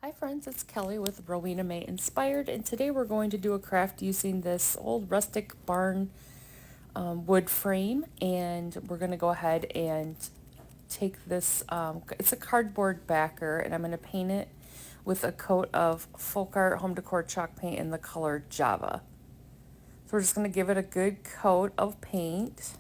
Hi friends, it's Kelly with Rowena May Inspired, and today we're going to do a craft using this old rustic barn wood frame, and we're going to go ahead and take this, it's a cardboard backer, and I'm going to paint it with a coat of Folk Art Home Decor chalk paint in the color Java. So we're just going to give it a good coat of paint.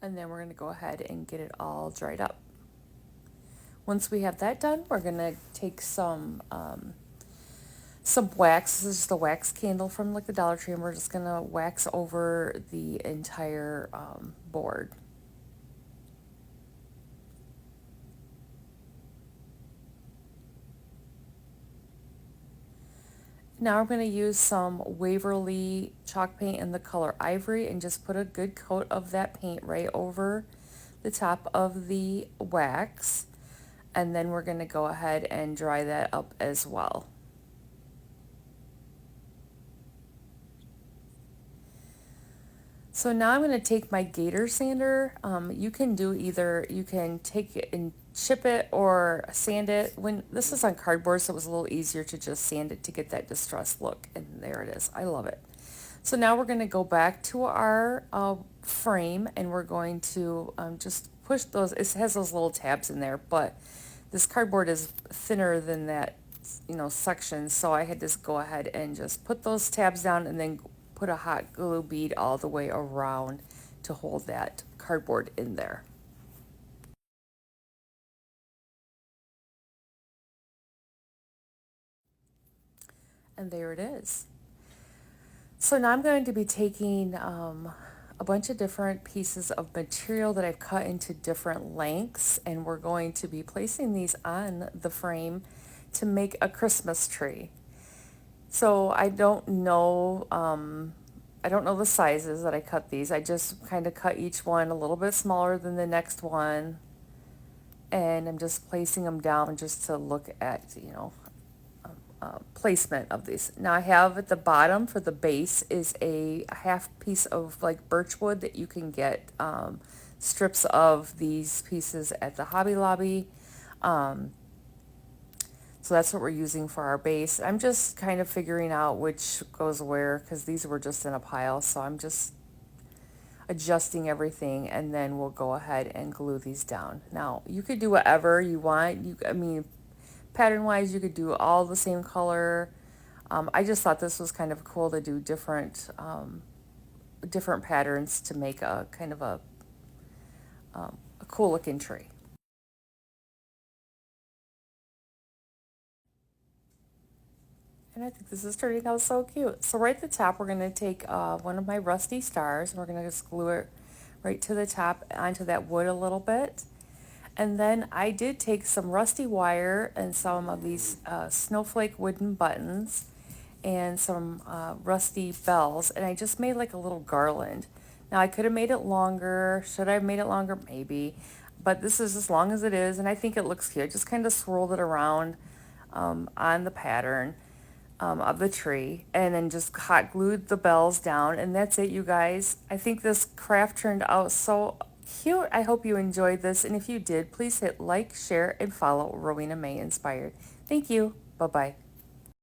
And then we're going to go ahead and get it all dried up. Once we have that done, we're going to take some wax. This is just a wax candle from like the Dollar Tree, and we're just gonna wax over the entire board. Now I'm going to use some Waverly chalk paint in the color Ivory and just put a good coat of that paint right over the top of the wax, and then we're going to go ahead and dry that up as well. So now I'm going to take my Gator sander. You can do either, you can take it and chip it or sand it. When this is on cardboard, so it was a little easier to just sand it to get that distressed look. And there it is. I love it. So now we're going to go back to our frame, and we're going to just push those. It has those little tabs in there, but this cardboard is thinner than that, section. So I had to go ahead and just put those tabs down and then put a hot glue bead all the way around to hold that cardboard in there. And there it is. So now I'm going to be taking a bunch of different pieces of material that I've cut into different lengths, and we're going to be placing these on the frame to make a Christmas tree. So I don't know the sizes that I cut these. I just kind of cut each one a little bit smaller than the next one, and I'm just placing them down just to look at, placement of these. Now I have at the bottom for the base is a half piece of like birch wood that you can get strips of these pieces at the Hobby Lobby. So that's what we're using for our base. I'm just kind of figuring out which goes where because these were just in a pile. So I'm just adjusting everything, and then we'll go ahead and glue these down. Now you could do whatever you want. Pattern wise, you could do all the same color. I just thought this was kind of cool to do different patterns to make a kind of a cool looking tree. And I think this is turning out so cute. So right at the top, we're going to take one of my rusty stars, and we're going to just glue it right to the top onto that wood a little bit. And then I did take some rusty wire and some of these snowflake wooden buttons and some rusty bells, and I just made like a little garland. Now I could have made it longer. Should I have made it longer? Maybe. But this is as long as it is, and I think it looks cute. I just kind of swirled it around on the pattern of the tree, and then just hot glued the bells down, and that's it, you guys. I think this craft turned out so cute. I hope you enjoyed this, and if you did, please hit like, share, and follow Rowena May Inspired. Thank you. Bye-bye.